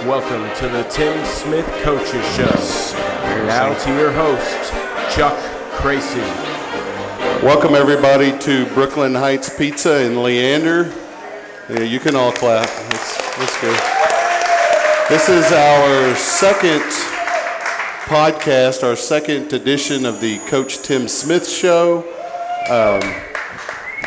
Welcome to the Tim Smith Coaches Show. Now to your host, Chuck Kracy. Welcome everybody to Brooklyn Heights Pizza in Leander. Yeah, you can all clap. That's good. This is our second podcast, our second edition of the Coach Tim Smith Show.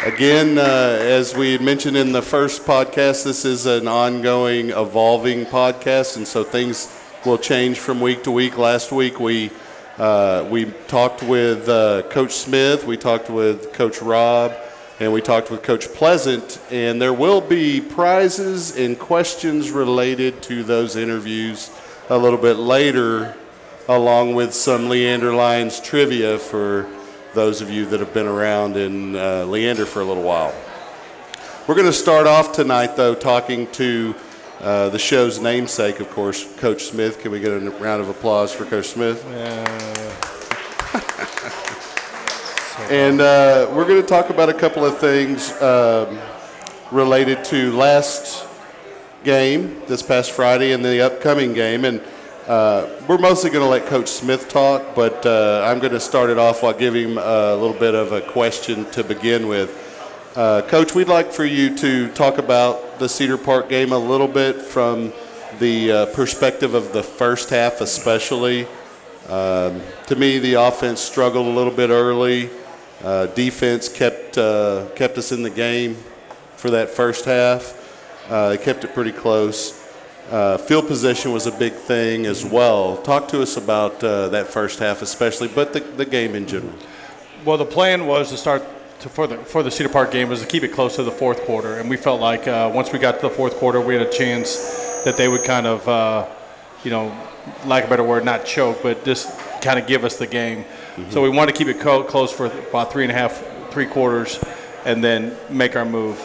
Again, as we had mentioned in the first podcast, this is an ongoing, evolving podcast, and so things will change from week to week. Last week we talked with Coach Smith, we talked with Coach Rob, and we talked with Coach Pleasant, and there will be prizes and questions related to those interviews a little bit later, along with some Leander Lions trivia for those of you that have been around in Leander for a little while. We're going to start off tonight, though, talking to the show's namesake, of course, Coach Smith. Can we get a round of applause for Coach Smith? And we're going to talk about a couple of things related to last game, this past Friday, and the upcoming game. And we're mostly going to let Coach Smith talk, but I'm going to start it off while giving him a little bit of a question to begin with. Coach, we'd like for you to talk about the Cedar Park game a little bit from the perspective of the first half especially. To me, the offense struggled a little bit early. Defense kept us in the game for that first half. They kept it pretty close. Field position was a big thing as well. Talk to us about that first half especially, but the game in general. Well, the plan was to start for the Cedar Park game was to keep it close to the fourth quarter, and we felt like once we got to the fourth quarter, we had a chance that they would kind of, lack of a better word, not choke, but just kind of give us the game. Mm-hmm. So we wanted to keep it close for about three quarters, and then make our move.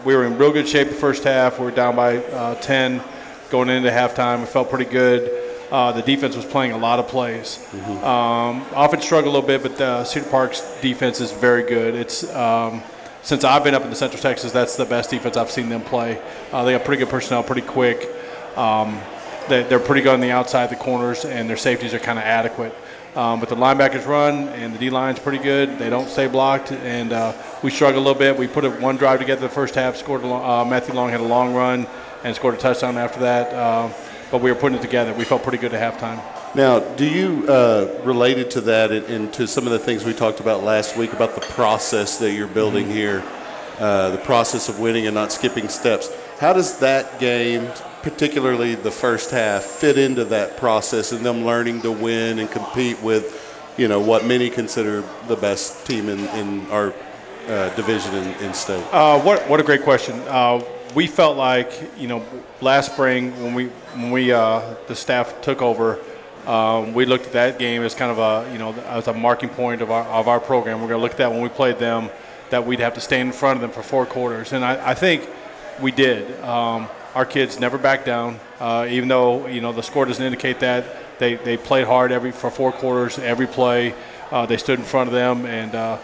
We were in real good shape the first half. We were down by 10 going into halftime. We felt pretty good. The defense was playing a lot of plays. Mm-hmm. Offense struggled a little bit, but Cedar Park's defense is very good. It's since I've been up in the Central Texas, that's the best defense I've seen them play. They got pretty good personnel, pretty quick. They're pretty good on the outside, the corners, and their safeties are kind of adequate. But the linebackers run, and the D-line's pretty good. They don't stay blocked, and we struggled a little bit. We put one drive together the first half, scored Matthew Long had a long run, and scored a touchdown after that. But we were putting it together. We felt pretty good at halftime. Now, do you, related to that and to some of the things we talked about last week about the process that you're building here, the process of winning and not skipping steps, how does that game, particularly the first half, fit into that process and them learning to win and compete with, what many consider the best team in our division in state? What a great question. We felt like, last spring when we the staff took over, we looked at that game as kind of as a marking point of our program. We're going to look at that when we played them, that we'd have to stand in front of them for 4 quarters, and I think we did. Our kids never backed down, even though the score doesn't indicate that. They played hard for 4 quarters, every play. They stood in front of them, and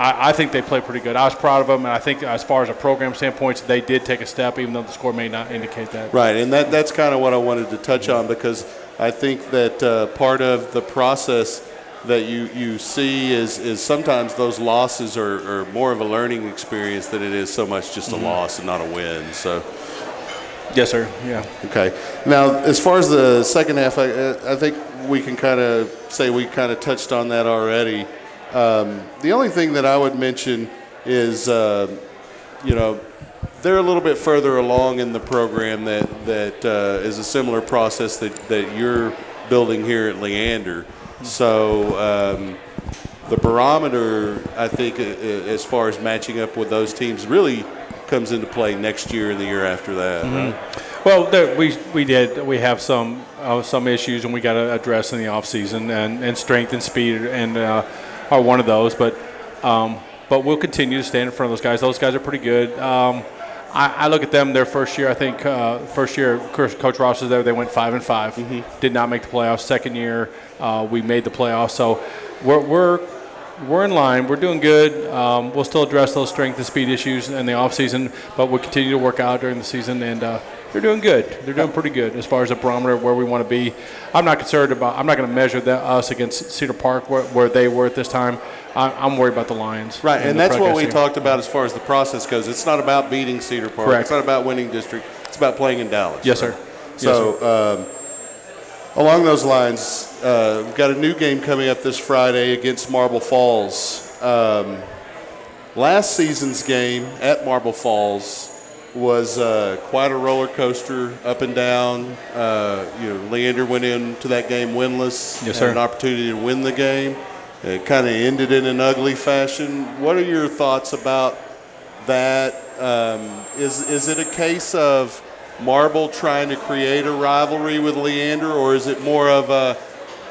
I think they played pretty good. I was proud of them, and I think as far as a program standpoint, they did take a step, even though the score may not indicate that. Right, and that's kind of what I wanted to touch on, because I think that part of the process that you see is sometimes those losses are more of a learning experience than it is so much just a loss and not a win. So. Yes, sir. Yeah. Okay. Now, as far as the second half, I think we can kind of say we kind of touched on that already. The only thing that I would mention is, they're a little bit further along in the program that is a similar process that you're building here at Leander. So the barometer, I think, as far as matching up with those teams, really comes into play next year and the year after that. Mm-hmm. Right? Well, we have some issues, and we got to address in the off season, and strength and speed and are one of those. But we'll continue to stand in front of those guys. Those guys are pretty good. I look at them their first year. I think first year Coach Ross was there. They went 5-5. Mm-hmm. Did not make the playoffs. Second year we made the playoffs. So we're in line. We're doing good. We'll still address those strength and speed issues in the off season, but we'll continue to work out during the season, and they're doing good. They're doing pretty good as far as a barometer where we want to be. I'm not concerned about. I'm not going to measure us against Cedar Park where they were at this time. I'm worried about the Lions. Right, and that's what we talked about as far as the process goes. It's not about beating Cedar Park. Correct. It's not about winning district. It's about playing in Dallas. Yes, right? sir. So along those lines, we've got a new game coming up this Friday against Marble Falls. Last season's game at Marble Falls was quite a roller coaster, up and down. Leander went into that game winless. Yes, had sir. an opportunity to win the game. It kind of ended in an ugly fashion. What are your thoughts about that? Is it a case of Marble trying to create a rivalry with Leander, or is it more of a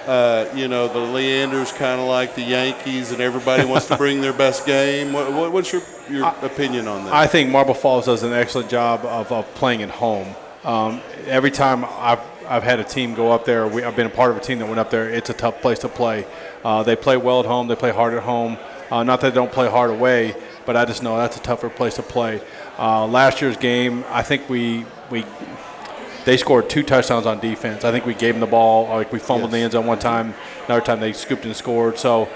the Leander's kind of like the Yankees and everybody wants to bring their best game? What's your opinion on that? I think Marble Falls does an excellent job of playing at home. Every time I've had a team go up there, I've been a part of a team that went up there, it's a tough place to play. They play well at home. They play hard at home. Not that they don't play hard away, but I just know that's a tougher place to play. Last year's game, I think they scored 2 touchdowns on defense. I think we gave them the ball. Like we fumbled in the end zone one time. Another time they scooped and scored. So,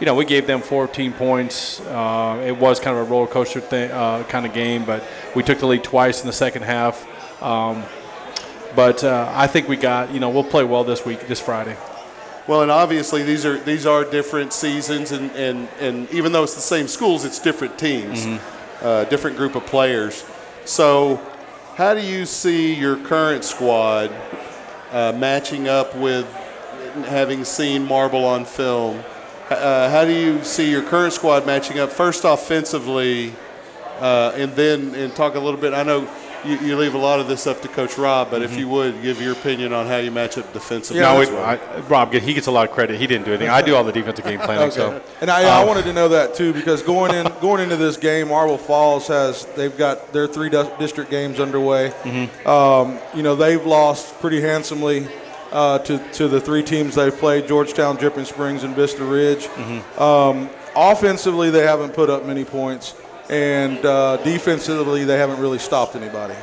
we gave them 14 points. It was kind of a roller coaster kind of game, but we took the lead twice in the second half. But I think we got, we'll play well this Friday. Well, and obviously these are different seasons, and even though it's the same schools, it's different teams, different group of players. So how do you see your current squad matching up with having seen Marble on film? How do you see your current squad matching up, first offensively, and talk a little bit, I know you leave a lot of this up to Coach Rob, but if you would, give your opinion on how you match up defensively. Rob, he gets a lot of credit. He didn't do anything. I do all the defensive game planning. Okay. So, and I wanted to know that too, because going into this game, Marble Falls they've got their 3 district games underway. They've lost pretty handsomely to the 3 teams they've played: Georgetown, Dripping Springs, and Vista Ridge. Offensively, they haven't put up many points. And defensively, they haven't really stopped anybody.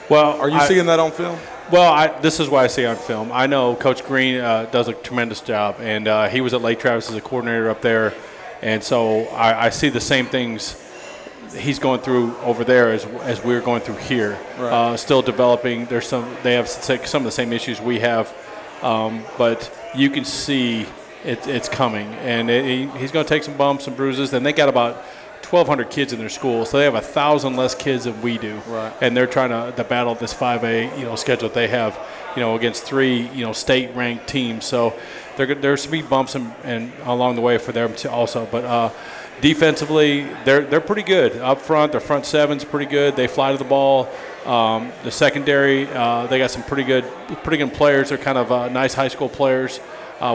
Well, are you seeing that on film? Well, this is what I see on film. I know Coach Green does a tremendous job, and he was at Lake Travis as a coordinator up there, and so I see the same things he's going through over there as we're going through here. Right. Still developing. They have some of the same issues we have, but you can see it's coming, and he's going to take some bumps and bruises. And they got about 1,200 kids in their school, so they have 1,000 less kids than we do. Right. And they're trying to battle this 5A schedule that they have against 3 state-ranked teams. So there's some big bumps and along the way for them also. But defensively, they're pretty good up front. Their front seven's pretty good. They fly to the ball. The secondary, they got some pretty good players. They're kind of nice high school players.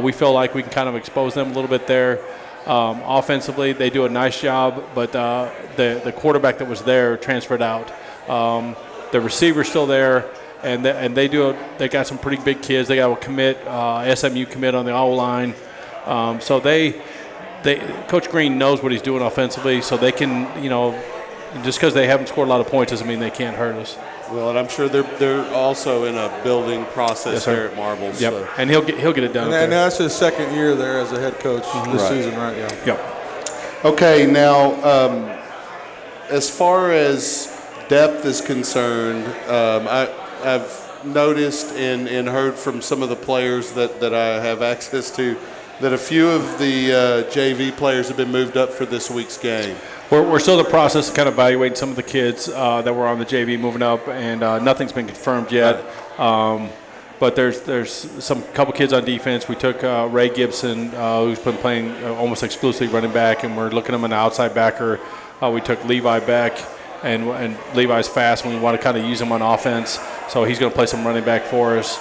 We feel like we can kind of expose them a little bit there. Offensively, they do a nice job, but the quarterback that was there transferred out. The receiver's still there, and they got some pretty big kids. They got a commit, SMU commit on the O line. So Coach Green knows what he's doing offensively, so they can, just because they haven't scored a lot of points doesn't mean they can't hurt us. Well, and I'm sure they're also in a building process there at Marble. Yep. So. And he'll get it done. And that's his second year there as a head coach this season, right? Yeah. Yep. Okay, now as far as depth is concerned, I've noticed and heard from some of the players that I have access to that a few of the JV players have been moved up for this week's game. We're still in the process of kind of evaluating some of the kids that were on the JV moving up, and nothing's been confirmed yet. But there's some couple kids on defense. We took Ray Gibson, who's been playing almost exclusively running back, and we're looking at him an outside backer. We took Levi back, and Levi's fast, and we want to kind of use him on offense. So he's going to play some running back for us.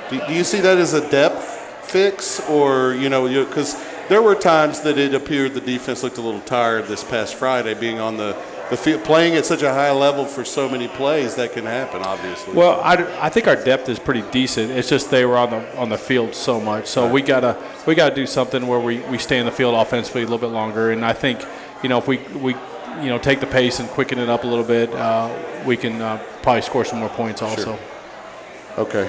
Do you see that as a depth fix, or because there were times that it appeared the defense looked a little tired this past Friday, being on the field, playing at such a high level for so many plays. That can happen, obviously. Well, I think our depth is pretty decent. It's just they were on the field so much. So we gotta do something where we stay in the field offensively a little bit longer. And I think if take the pace and quicken it up a little bit, we can probably score some more points also. Sure. Okay.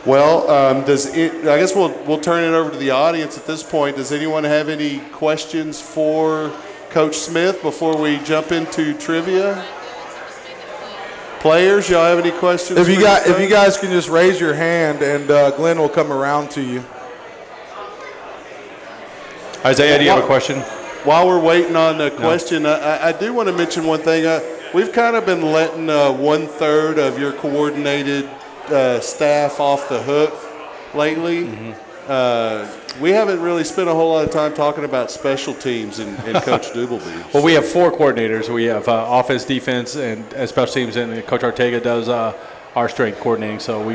Well, I guess we'll turn it over to the audience at this point. Does anyone have any questions for Coach Smith before we jump into trivia? Players, y'all have any questions? If you guys can just raise your hand, and Glenn will come around to you. Isaiah, do you have a question? While we're waiting on the question, I do want to mention one thing. We've kind of been letting 1/3 of your coordinated staff off the hook lately. Mm-hmm. We haven't really spent a whole lot of time talking about special teams and Coach Doubleby. Well, we have 4 coordinators. We have offense, defense, and special teams, and Coach Ortega does our strength coordinating. So we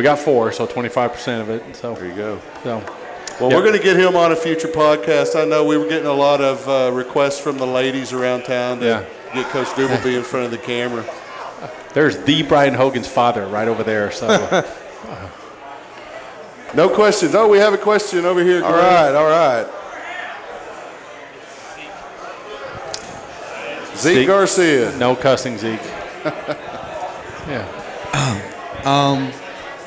got 4, so 25% of it. So there you go. So. Well, we're going to get him on a future podcast. I know we were getting a lot of requests from the ladies around town to get Coach Doubleby in front of the camera. There's the Brian Hogan's father right over there. So, no questions. Oh, we have a question over here. All right. Zeke Garcia. No cussing, Zeke.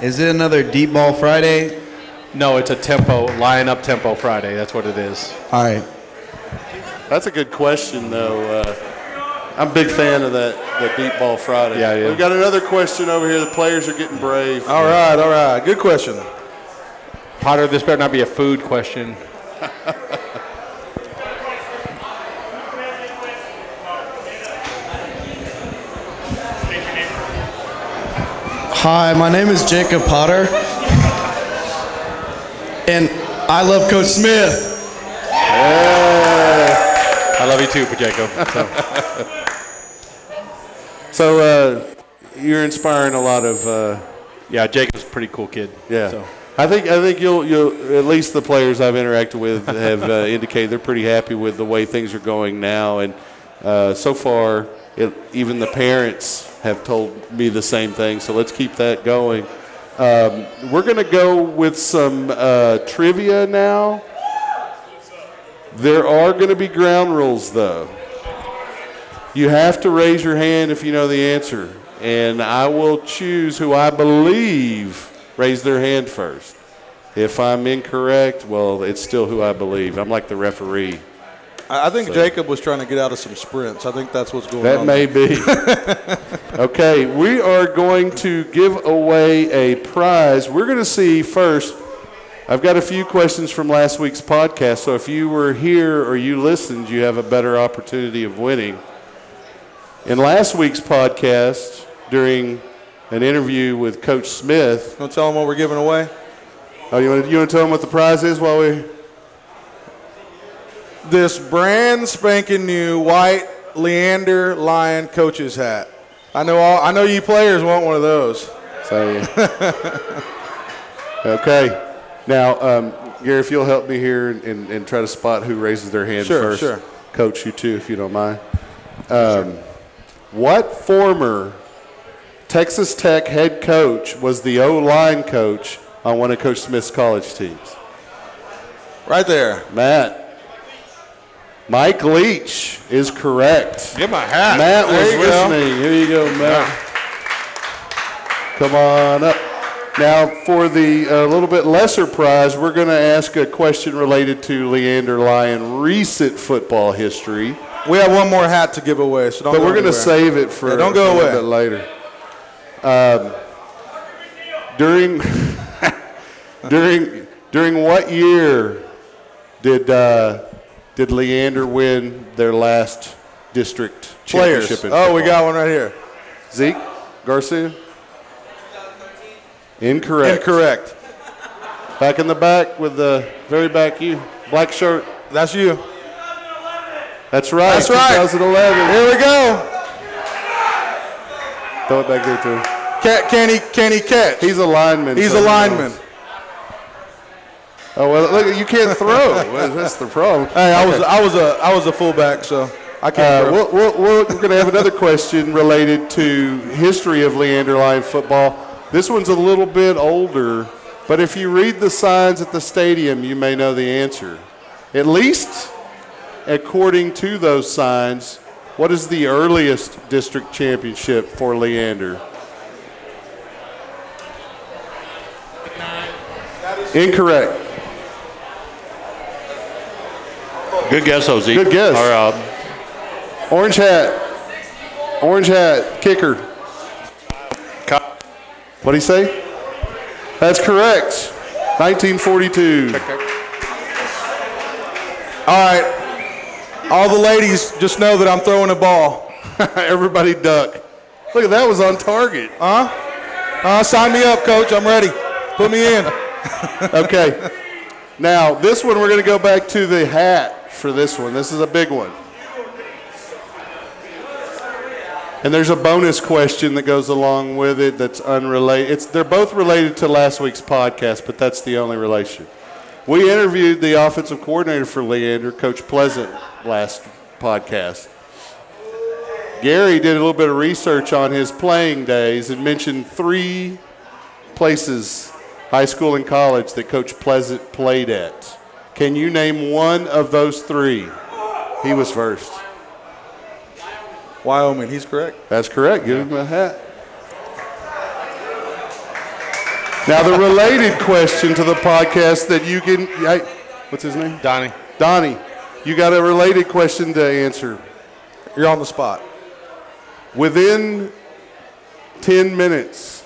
Is it another Deep Ball Friday? No, it's a line up tempo Friday. That's what it is. All right. That's a good question, though. I'm a big fan of the Deep Ball Friday. Yeah. We've got another question over here. The players are getting brave. All right. Good question. Potter, this better not be a food question. Hi, my name is Jacob Potter, and I love Coach Smith. I love you too, Jacob. So you're inspiring a lot of. Jacob's a pretty cool kid. Yeah. So. I think you'll at least the players I've interacted with have indicated they're pretty happy with the way things are going now, and so far even the parents have told me the same thing. So let's keep that going. We're going to go with some trivia now. There are going to be ground rules, though. You have to raise your hand if you know the answer, and I will choose who I believe raised their hand first. If I'm incorrect, well, it's still who I believe. I'm like the referee. I think Jacob was trying to get out of some sprints. I think that's what's going on. That may be. Okay, we are going to give away a prize. We're going to see first. I've got a few questions from last week's podcast, so if you were here or you listened, you have a better opportunity of winning. In last week's podcast, during an interview with Coach Smith. Want to tell them what we're giving away? Oh, you want to tell them what the prize is while we? This brand spanking new white Leander Lion coach's hat. I know you players want one of those. So, okay. Now, Gary, if you'll help me here and try to spot who raises their hand first. Sure. Coach, you too, if you don't mind. What former Texas Tech head coach was the O-line coach on one of Coach Smith's college teams? Right there. Matt. Mike Leach is correct. Get my hat. Matt was listening. Here you go, Matt. Come on up. Now, for the little bit lesser prize, we're going to ask a question related to Leander Lion recent football history. We have one more hat to give away, so don't go But we're going to anywhere. save it for, don't go a away. little bit later. During what year did Leander win their last district Players. championship in Oh, we football? got one right here. Zeke Garcia? Incorrect. Incorrect. Back in the back with the very back, you. Black shirt. That's you. That's right. That's right. 2011. Here we go. Throw it back there to him. Can he catch? He's a lineman. He's so a lineman. Oh well, look, you can't throw. Well, that's the problem. Hey, I was a fullback, so I can't throw. We're going to have another question related to history of Leander Lion football. This one's a little bit older, but if you read the signs at the stadium, you may know the answer. At least, according to those signs, What is the earliest district championship for Leander? Incorrect. Good guess, Ozzy. Good guess. Or, Orange hat. Orange hat. Kicker. What'd he say? That's correct. 1942. All right. All the ladies just know that I'm throwing a ball. Everybody duck. Look, that was on target. Sign me up, Coach. I'm ready. Put me in. Okay. Now, this one, we're going to go back to the hat for this one. This is a big one. And there's a bonus question that goes along with it that's unrelated. They're both related to last week's podcast, but that's the only relation. We interviewed the offensive coordinator for Leander, Coach Pleasant, last podcast. Gary did a little bit of research on his playing days and mentioned 3 places, high school and college, that Coach Pleasant played at. Can you name one of those 3? He was first. Wyoming, he's correct. That's correct. Give him a hat. Now, the related question to the podcast that you can, what's his name? Donnie. Donnie, you got a related question to answer. You're on the spot. Within 10 minutes,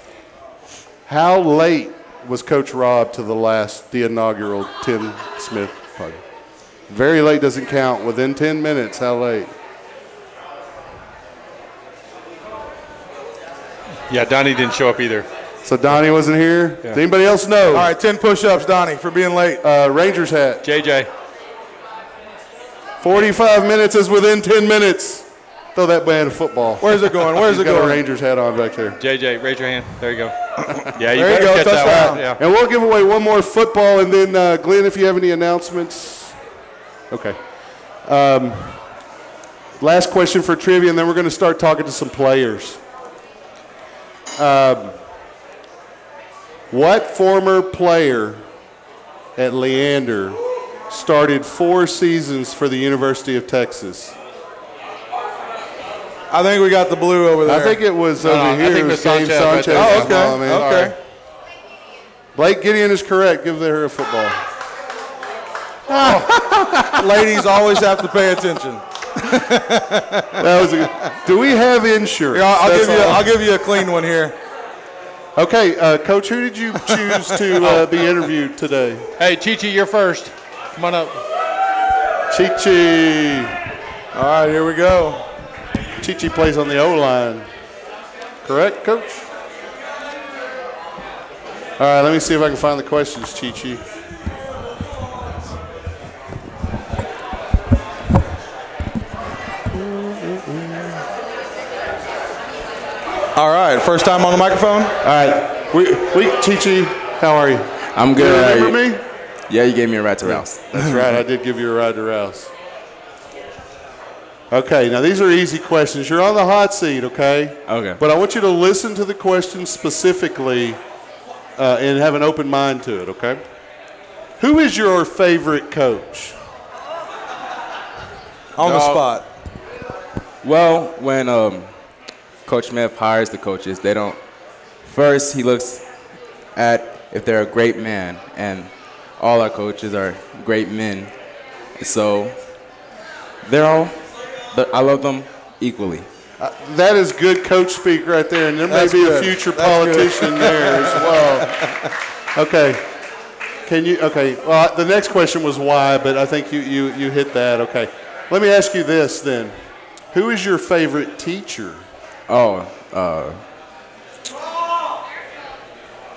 how late was Coach Rob to the inaugural Tim Smith party? Very late doesn't count. Within 10 minutes, how late? Yeah, Donnie didn't show up either. So Donnie wasn't here? Yeah. Does anybody else know? All right, 10 push-ups, Donnie, for being late. Rangers hat. JJ. 45 minutes is within 10 minutes. Throw that man a football. Where's it going? Where's He's it got going? a Rangers hat on back there. JJ, raise your hand. There you go. Yeah, There you go, get that touchdown. one. Yeah. And we'll give away one more football, and then, Glenn, if you have any announcements. Okay. Last question for trivia, and then we're going to start talking to some players. What former player at Leander started 4 seasons for the University of Texas? I think we got the blue over there. I think it was over here. I think It was Miss James Sanchez. Sanchez. Oh, okay. Oh, man. Okay. Blake Gideon is correct. Give her a football. Ladies always have to pay attention. That was do we have insurance? Here, That's all. I'll give you a clean one here. Okay, Coach, who did you choose to be interviewed today? Hey, Chi-Chi, you're first. Come on up. Chi-Chi. All right, here we go. Chi-Chi plays on the O-line. Correct, Coach? All right, let me see if I can find the questions, Chi-Chi. All right, first time on the microphone. All right, we Chi-Chi, how are you? I'm You good. remember me? Yeah, you gave me a ride to Rouse. That's right, I did give you a ride to Rouse. Okay, now these are easy questions. You're on the hot seat, okay? Okay. But I want you to listen to the questions specifically and have an open mind to it, okay? Who is your favorite coach? On the spot. Well, when Coach Smith hires the coaches, they don't. First, he looks at if they're a great man, and all our coaches are great men. So they're all. I love them equally. That is good coach speak right there, and there may That's be good. a future That's politician there as well. Okay. Can you? Okay. Well, the next question was why, but I think you hit that. Okay. Let me ask you this then: who is your favorite teacher? Oh,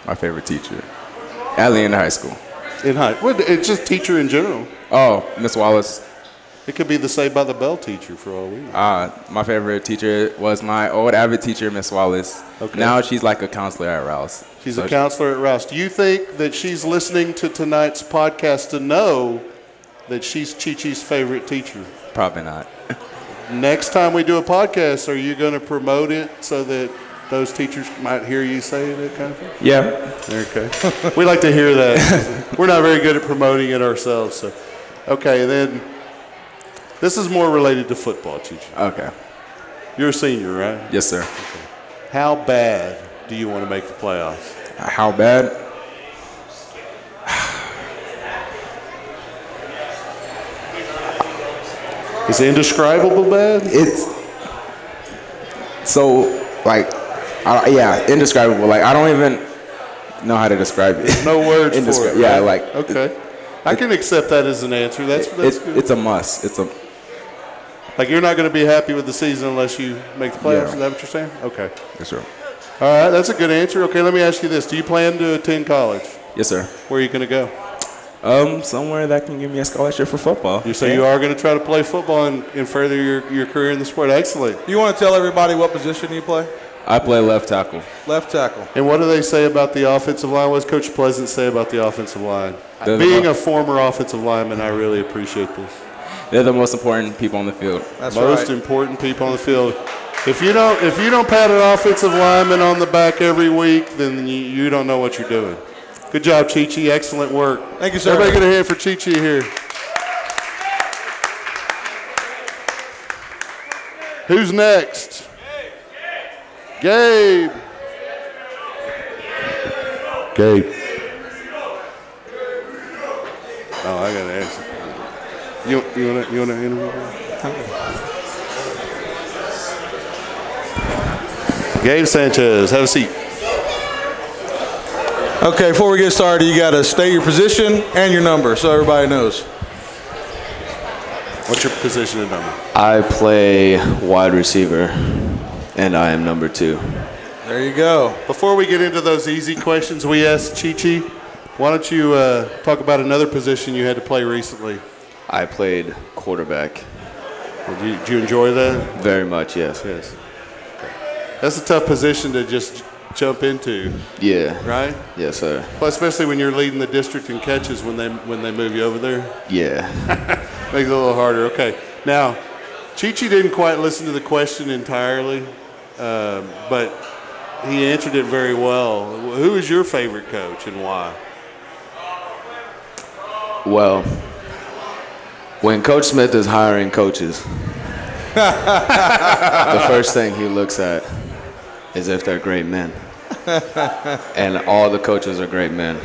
my favorite teacher at Leander High School. Well, it's just teacher in general. Oh, Miss Wallace. It could be the Saved by the Bell teacher for all we know. My favorite teacher was my old Avid teacher, Miss Wallace. Okay. Now she's like a counselor at Rouse. She's a counselor at Rouse. Do you think that she's listening to tonight's podcast to know that she's Chi-Chi's favorite teacher? Probably not. Next time we do a podcast, are you going to promote it so that those teachers might hear you say that kind of thing? Yeah. Okay. We like to hear that. We're not very good at promoting it ourselves. So, okay, then This is more related to football, Chichi. Okay. You're a senior, right? Yes, sir. Okay. How bad do you want to make the playoffs? How bad? Is it indescribable bad? It's so like, yeah, indescribable. Like I don't even know how to describe it. No words for it. Yeah, right? like okay. I can accept that as an answer. That's good. It's a must. Like you're not going to be happy with the season unless you make the playoffs. Yeah. Is that what you're saying? Okay. Yes, sir. All right, that's a good answer. Okay, let me ask you this: do you plan to attend college? Yes, sir. Where are you going to go? Somewhere that can give me a scholarship for football. You say you are going to try to play football and further your career in the sport. Excellent. You want to tell everybody what position you play? I play left tackle. Left tackle. And what do they say about the offensive line? What does Coach Pleasant say about the offensive line? They're Being a former offensive lineman, I really appreciate this. They're the most important people on the field. That's Most right. important people on the field. If you don't pat an offensive lineman on the back every week, then you don't know what you're doing. Good job, Chi-Chi. Excellent work. Thank you, sir. Everybody get a hand for Chi-Chi here. Who's next? Gabe. Gabe. Oh, I got to answer. You want to interview? Gabe Sanchez, have a seat. Okay, before we get started, you got to state your position and your number so everybody knows. What's your position and number? I play wide receiver, and I am number 2. There you go. Before we get into those easy questions we asked Chi-Chi, why don't you talk about another position you had to play recently? I played quarterback. Did you enjoy that? Very much, yes. Yes. That's a tough position to just jump into, Yeah. right? Yes, sir. Well, especially when you're leading the district in catches when they move you over there. Yeah. Makes it a little harder. Okay. Now, Chi-Chi didn't quite listen to the question entirely, but he answered it very well. Who is your favorite coach and why? Well, when Coach Smith is hiring coaches, the first thing he looks at is if they're great men. And all the coaches are great men.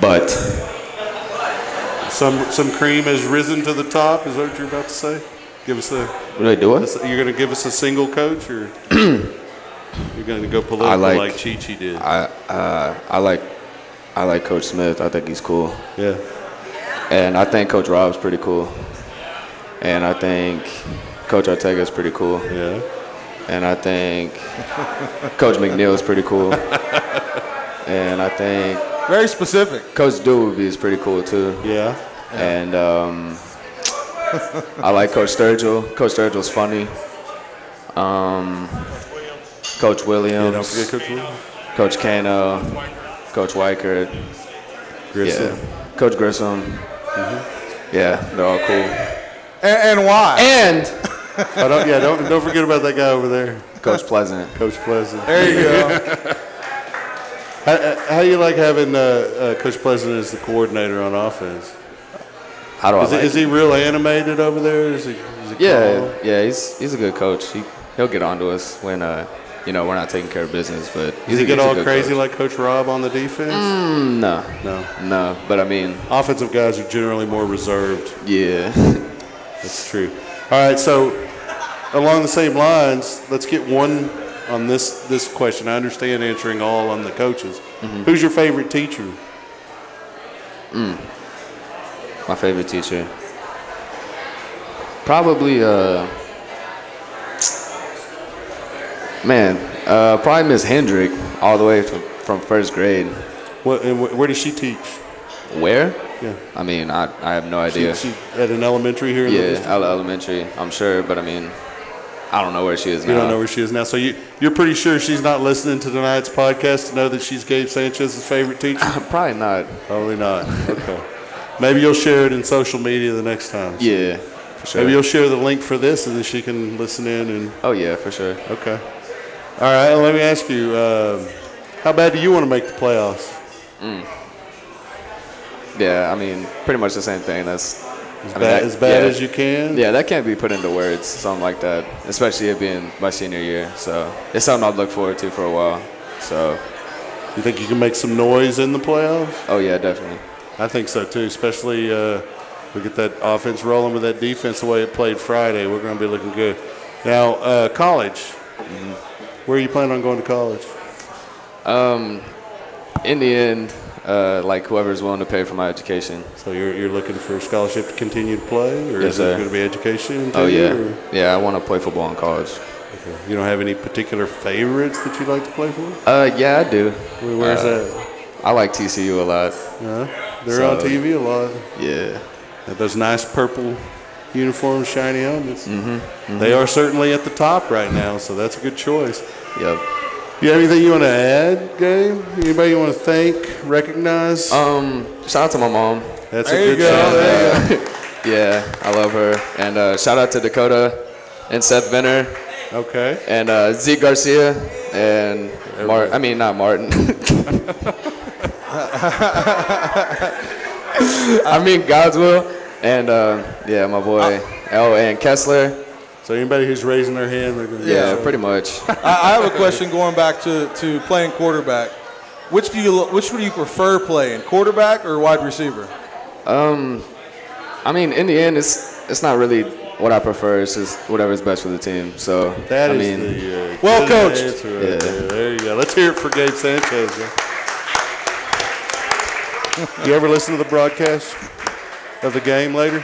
But Some cream has risen to the top. Is that what you're about to say? Give us a. what do they do? You're going to give us a single coach, or you're going to go political like Chi-Chi did? I like Coach Smith. I think he's cool. Yeah. And I think Coach Rob's pretty cool. And I think Coach Ortega's pretty cool. Yeah. And I think Coach McNeil's pretty cool. And I think Very specific. Coach Doobie is pretty cool too. Yeah. And I like Coach Sturgill. Coach Sturgill's funny. Coach Williams. Yeah, don't forget Coach Williams. Coach Kano. Coach Weichert. Grissom. Yeah. Coach Grissom. Mm-hmm. Yeah, they're all cool. And why? And don't forget about that guy over there. Coach Pleasant. Coach Pleasant. There you go. How you like having Coach Pleasant as the coordinator on offense? How do I like Is he real animated over there? Is he calm? Yeah, he's a good coach. He'll get on to us when we're not taking care of business. But Does he get all crazy like Coach Rob on the defense? No. But I mean, offensive guys are generally more reserved. yeah. That's true. All right, so along the same lines, let's get one on this question. I understand answering all on the coaches. Mm-hmm. Who's your favorite teacher? My favorite teacher. Probably, probably Miss Hendrick, all the way from first grade. Where does she teach? Where? Yeah. I mean, I have no idea. She at an elementary here in the district? Elementary, I'm sure, but I mean, I don't know where she is now. You don't know where she is now. So you're pretty sure she's not listening to tonight's podcast to know that she's Gabe Sanchez's favorite teacher? Probably not. Probably not. Okay. Maybe you'll share it in social media the next time. So. Yeah, for sure. Maybe you'll share the link for this and then she can listen in. And Oh, yeah, for sure. Okay. All right, let me ask you, how bad do you want to make the playoffs? Yeah, I mean, pretty much the same thing. That's As bad as you can? Yeah, that can't be put into words, something like that, especially it being my senior year. So it's something I've looked forward to for a while. So, you think you can make some noise in the playoffs? Oh, yeah, definitely. I think so, too, especially we get that offense rolling with that defense the way it played Friday. We're going to be looking good. Now, college. Where are you planning on going to college? In the end, like whoever's willing to pay for my education. So you're looking for a scholarship to continue to play, or yes, is it going to be education? Oh yeah, or? Yeah. I want to play football in college. Okay. You don't have any particular favorites that you'd like to play for? Yeah, I do. Where's that? I like TCU a lot. They're on TV a lot. Yeah. Got those nice purple uniforms, shiny helmets. They are certainly at the top right now, so that's a good choice. Yep. You have anything you want to add, Gabe? Anybody you want to thank, recognize? Shout out to my mom. That's there a good shout. There you go. Yeah, I love her. And shout out to Dakota and Seth Venner. Okay. And Zeke Garcia and not Martin. I mean God's will. And my boy and Kessler. So anybody who's raising their hand, they're going to pretty much. I have a question going back to playing quarterback. Which do you prefer playing, quarterback or wide receiver? I mean, in the end, it's not really what I prefer. It's just whatever's best for the team. So that is the well coached. Right there you go. Let's hear it for Gabe Sanchez. You ever listen to the broadcast of the game later?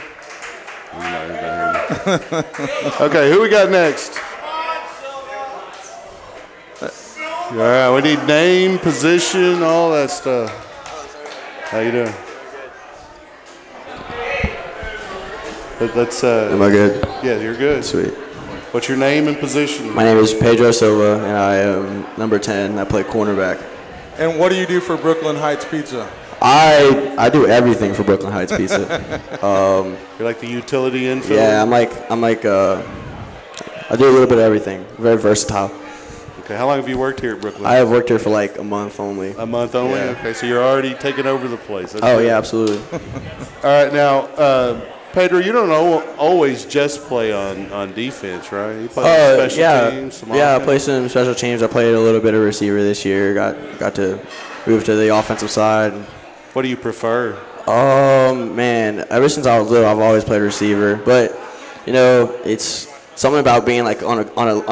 Okay, who we got next? All right, we need name, position, all that stuff. How you doing? Am I good? Yeah, you're good. Sweet. What's your name and position? My name is Pedro Silva, and I am number 10. I play cornerback. And what do you do for Brooklyn Heights Pizza? I do everything for Brooklyn Heights Pizza. You're like the utility infielder? Yeah, I do a little bit of everything. Very versatile. Okay, how long have you worked here at Brooklyn? I have worked here for like a month only. A month only? Yeah. Okay, so you're already taking over the place. That's good. Yeah, absolutely. All right, now, Pedro, you don't always just play on defense, right? You play special teams, some offense? I play some special teams. I played a little bit of receiver this year. Got to move to the offensive side. What do you prefer? Man, ever since I was little, I've always played receiver. But it's something about being like on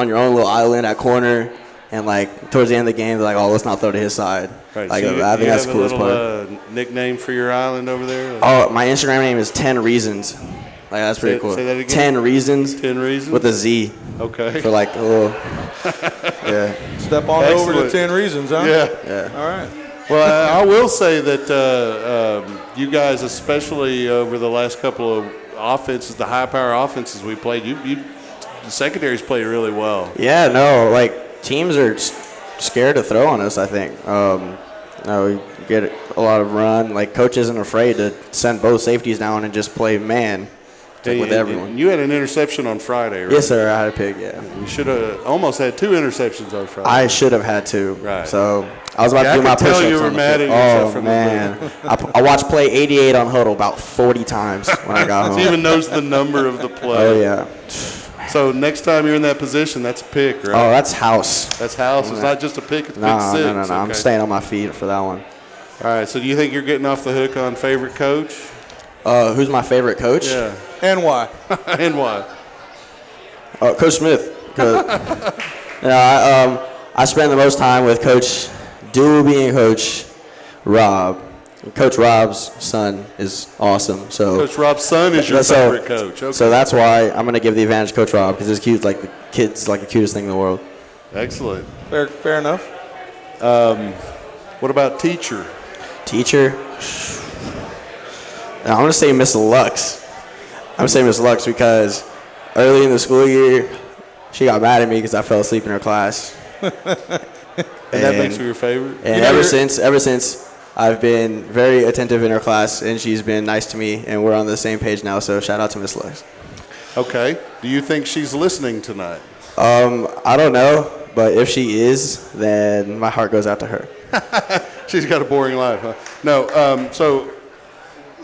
your own little island at corner, and like towards the end of the game, they're like, oh, let's not throw to his side. Right. Like, so I think that's the coolest part. Little nickname for your island over there? Oh, my Instagram name is 10 Reasons. Like that's pretty cool. Say that again. 10 Reasons. 10 Reasons with a Z. Okay. For like a little. Yeah. Step on over to 10 Reasons, huh? Yeah. All right. Well, I will say that you guys, especially over the last couple of offenses, the high-power offenses we played, the secondaries played really well. Yeah, no, like teams are scared to throw on us, I think. We get a lot of run. Like coach isn't afraid to send both safeties down and just play man with everyone. You had an interception on Friday, right? Yes, sir. I had a pick, yeah. You should have almost had 2 interceptions on Friday. I should have had 2. Right. So I was about to do my push-ups. You were mad at yourself. Oh, man. I watched play 88 on Huddle about 40 times when I got home. He even knows the number of the play. Oh, yeah. So next time you're in that position, that's a pick, right? Oh, that's house. That's house. It's not just a pick. It's pick 6. No. Okay. I'm staying on my feet for that one. All right. So do you think you're getting off the hook on favorite coach? Who's my favorite coach? Yeah. And why? And why? Coach Smith. I spend the most time with Coach Doobie and Coach Rob. Coach Rob's son is awesome. So Coach Rob's son is your favorite coach. Okay. So that's why I'm going to give the advantage to Coach Rob, because his kid's like the cutest thing in the world. Excellent. Fair enough. What about teacher? Teacher? I'm going to say Miss Lux. I'm going to say Miss Lux because early in the school year, she got mad at me because I fell asleep in her class. and that makes her your favorite? And ever since, I've been very attentive in her class, and she's been nice to me, and we're on the same page now, so shout out to Miss Lux. Okay. Do you think she's listening tonight? I don't know, but if she is, then my heart goes out to her. She's got a boring life, huh? No, so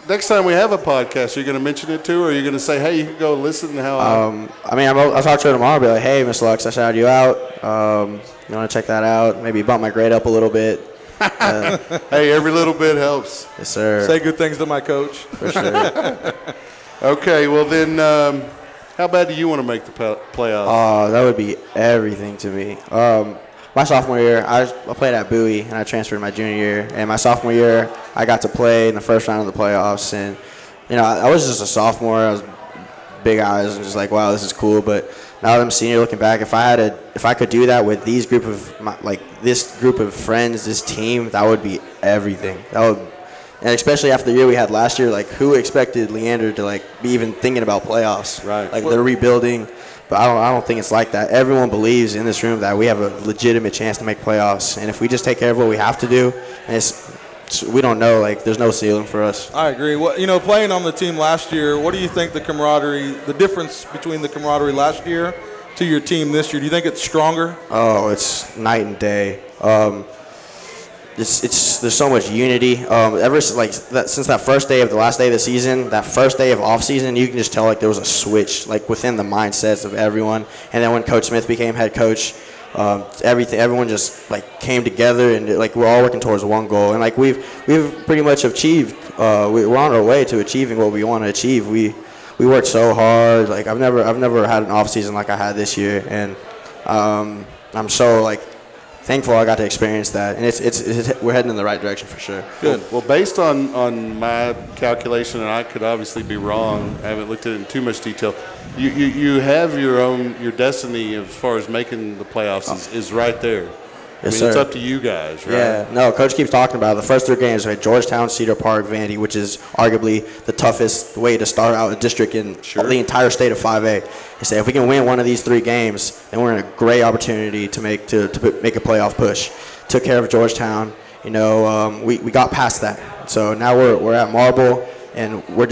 next time we have a podcast, are you going to mention it to her, or are you going to say, hey, you can go listen to how I mean, I'll talk to her tomorrow. Be like, hey, Miss Lux, I shouted you out. You want to check that out? Maybe bump my grade up a little bit. Hey, every little bit helps. Yes, sir. Say good things to my coach. For sure. Okay, well then, how bad do you want to make the playoffs? Oh, that would be everything to me. My sophomore year, I played at Bowie, and I transferred my junior year. And my sophomore year, I got to play in the first round of the playoffs. And, you know, I was just a sophomore. I was big eyes and just like, wow, this is cool. But now that I'm a senior, looking back, if I could do that with this group of friends, this team, that would be everything. And especially after the year we had last year, like, who expected Leander to, like, be even thinking about playoffs? Right. Like, they're rebuilding. But I don't think it's like that. Everyone believes in this room that we have a legitimate chance to make playoffs. And if we just take care of what we have to do, and we don't know, like, there's no ceiling for us. I agree. Well, you know, playing on the team last year, what do you think the difference between the camaraderie last year to your team this year? Do you think it's stronger? Oh, it's night and day. There's so much unity. Since that first day of the last day of the season, that first day of off season, you can just tell, like, there was a switch, like, within the mindsets of everyone. And then when Coach Smith became head coach, everyone just, like, came together, and, like, we're all working towards one goal. And, like, we've pretty much achieved. We're on our way to achieving what we want to achieve. We worked so hard. Like, I've never had an off season like I had this year, and I'm so, like, thankful I got to experience that, and we're heading in the right direction for sure. Good. Well, based on my calculation, and I could obviously be wrong, I haven't looked at it in too much detail. You have your destiny as far as making the playoffs is right there. Yes, It's sir. up to you guys, right? Yeah, no, Coach keeps talking about it. The first 3 games, right? Georgetown, Cedar Park, Vandy, which is arguably the toughest way to start out a district in the entire state of 5A. He said if we can win one of these 3 games, then we're in a great opportunity to make a playoff push. Took care of Georgetown. You know, we got past that. So now we're at Marble, and we're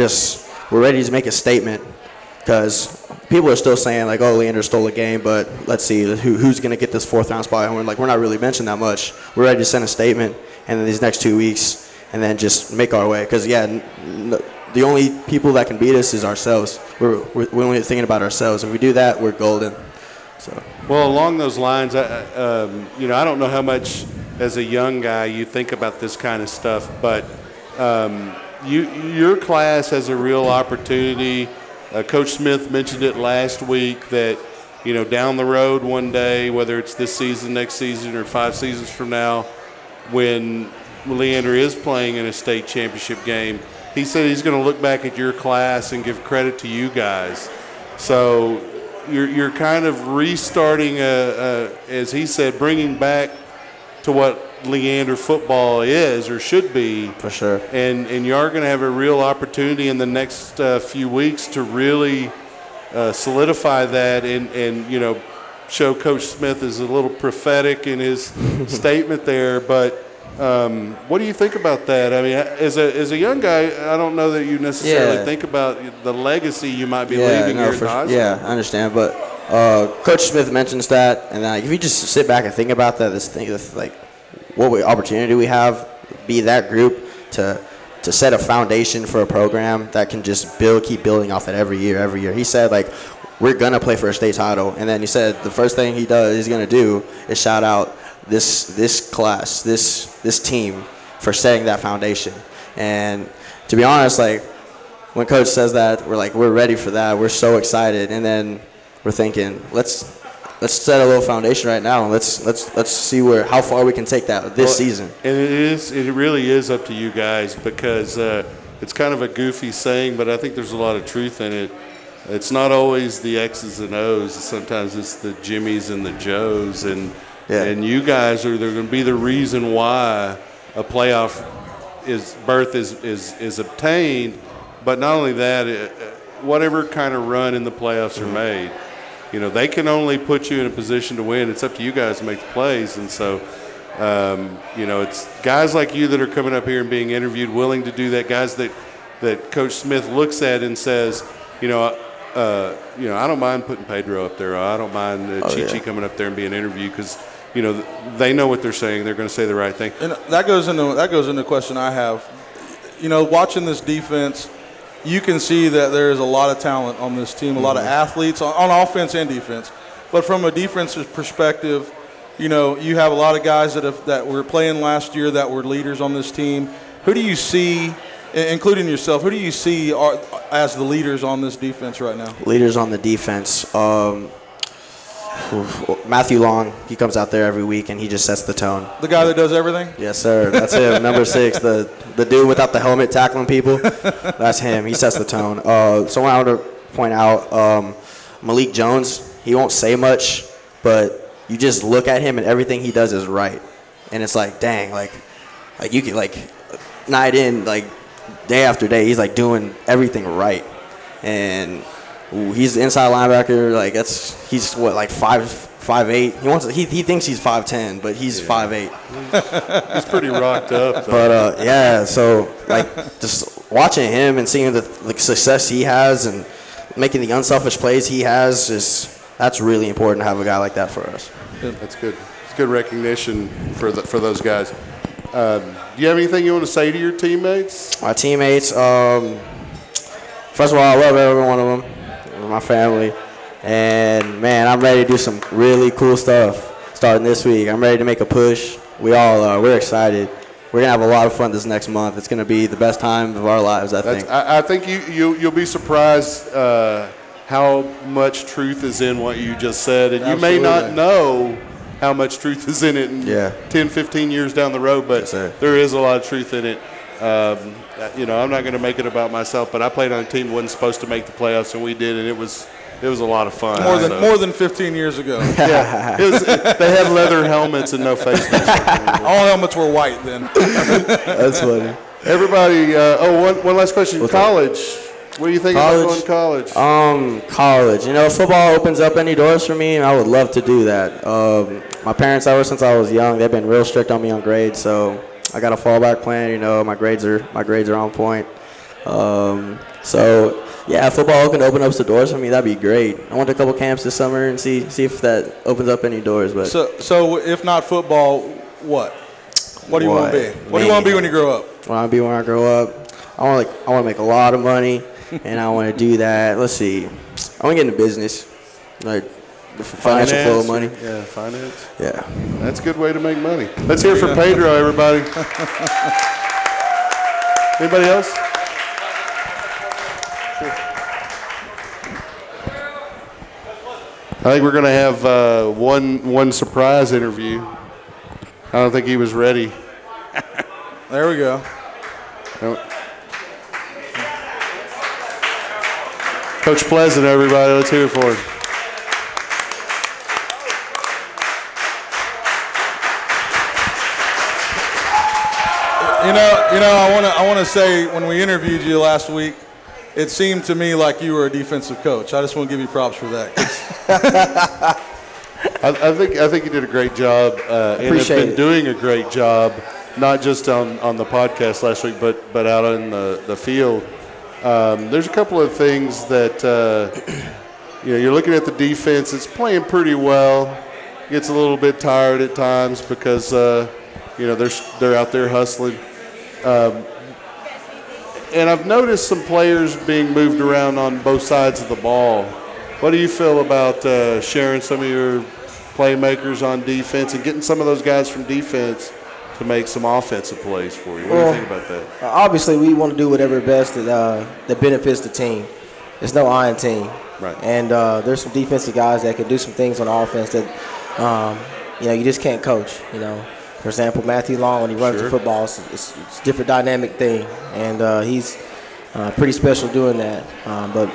ready to make a statement. Because people are still saying, like, oh, Leander stole a game, but let's see who's going to get this 4th round spot. And we're not really mentioning that much. We're ready to send a statement, and then these next 2 weeks, and then just make our way. Because, the only people that can beat us is ourselves. We're only thinking about ourselves. If we do that, we're golden. So. Well, along those lines, I don't know how much as a young guy you think about this kind of stuff, but your class has a real opportunity. Coach Smith mentioned it last week that, you know, down the road one day, whether it's this season, next season, or 5 seasons from now, when Leander is playing in a state championship game, he said he's going to look back at your class and give credit to you guys. So you're kind of restarting, as he said, bringing back to what Leander football is or should be. For sure. And you are going to have a real opportunity in the next few weeks to really solidify that and you know, show Coach Smith is a little prophetic in his statement there. But what do you think about that? I mean, as a young guy, I don't know that you necessarily think about the legacy you might be leaving here at the high school. Yeah, I understand. But Coach Smith mentions that, and if you just sit back and think about that, this like what opportunity we have, be that group to set a foundation for a program that can just keep building off it every year. He said, like, we're going to play for a state title. And then he said the first thing he's going to do is shout out this class, this team for setting that foundation. And to be honest, like, when Coach says that, we're ready for that. We're so excited. And then we're thinking, let's set a little foundation right now, and let's see how far we can take that this season. And it really is up to you guys, because it's kind of a goofy saying, but I think there's a lot of truth in it. It's not always the X's and O's. Sometimes it's the Jimmys and the Joes, and you guys are going to be the reason why a playoff berth is obtained. But not only that, whatever kind of run in the playoffs are made, you know, they can only put you in a position to win. It's up to you guys to make the plays. And so, you know, it's guys like you that are coming up here and being interviewed, willing to do that, guys that Coach Smith looks at and says, you know, I don't mind putting Pedro up there. I don't mind Chi-Chi coming up there and being interviewed, because, you know, they know what they're saying. They're going to say the right thing. And that goes into a question I have. watching this defense, you can see that there is a lot of talent on this team, a lot of athletes on offense and defense. But from a defensive perspective, you have a lot of guys that were playing last year that were leaders on this team. Who do you see, including yourself, who do you see as the leaders on this defense right now? Leaders on the defense. Matthew Long, he comes out there every week and he just sets the tone. The guy that does everything? Yes, sir. That's him. Number 6, the dude without the helmet tackling people. That's him. He sets the tone. Someone I want to point out, Malik Jones. He won't say much, but you just look at him and everything he does is right. And it's like, dang, like you can night in, day after day, he's doing everything right. And he's the inside linebacker. He's what, 5'8". He thinks he's 5'10", but he's 5'8". He's pretty rocked up, though. But yeah, so just watching him and seeing the success he has and making the unselfish plays he has that's really important to have a guy like that for us. That's good. It's good recognition for those guys. Do you have anything you want to say to your teammates? My teammates, first of all, I love every one of them. My family, and man, I'm ready to do some really cool stuff starting this week. I'm ready to make a push. We all are. We're excited. We're gonna have a lot of fun this next month. It's gonna be the best time of our lives, I think. I think you'll be surprised how much truth is in what you just said, and Absolutely. you may not know how much truth is in it in 10, 15 years down the road, but there is a lot of truth in it. I'm not going to make it about myself, but I played on a team that wasn't supposed to make the playoffs, and we did, and it was a lot of fun. More than 15 years ago. Yeah, they had leather helmets and no face masks. All helmets were white then. That's funny. Everybody. One last question. College. What do you think about going to college? College. Football opens up any doors for me, and I would love to do that. My parents, ever since I was young, they've been real strict on me on grades, so I got a fallback plan. My grades are on point. So yeah, football can open up some doors for me. That'd be great. I went to a couple camps this summer and see if that opens up any doors. But so if not football, what? What do you want to be? What do you want to be when you grow up? What I want to be when I grow up? I want to make a lot of money, and I want to do that. Let's see. I want to get into business, the financial flow of money. Yeah, finance. Yeah. That's a good way to make money. Let's hear from Pedro, everybody. Anybody else? Sure. I think we're going to have one surprise interview. I don't think he was ready. There we go. Coach Pleasant, everybody. Let's hear it for him. I want to say when we interviewed you last week, it seemed to me like you were a defensive coach. I just want to give you props for that. I think you did a great job, and have been doing a great job, not just on the podcast last week, but out on the field. There's a couple of things that you're looking at the defense. It's playing pretty well. Gets a little bit tired at times because they're out there hustling. And I've noticed some players being moved around on both sides of the ball. What do you feel about sharing some of your playmakers on defense and getting some of those guys from defense to make some offensive plays for you? What do you think about that? Obviously, we want to do whatever best that benefits the team. There's no iron team. Right. And there's some defensive guys that can do some things on offense that, you just can't coach, For example, Matthew Long, when he runs the football, it's a different dynamic thing. And he's pretty special doing that. But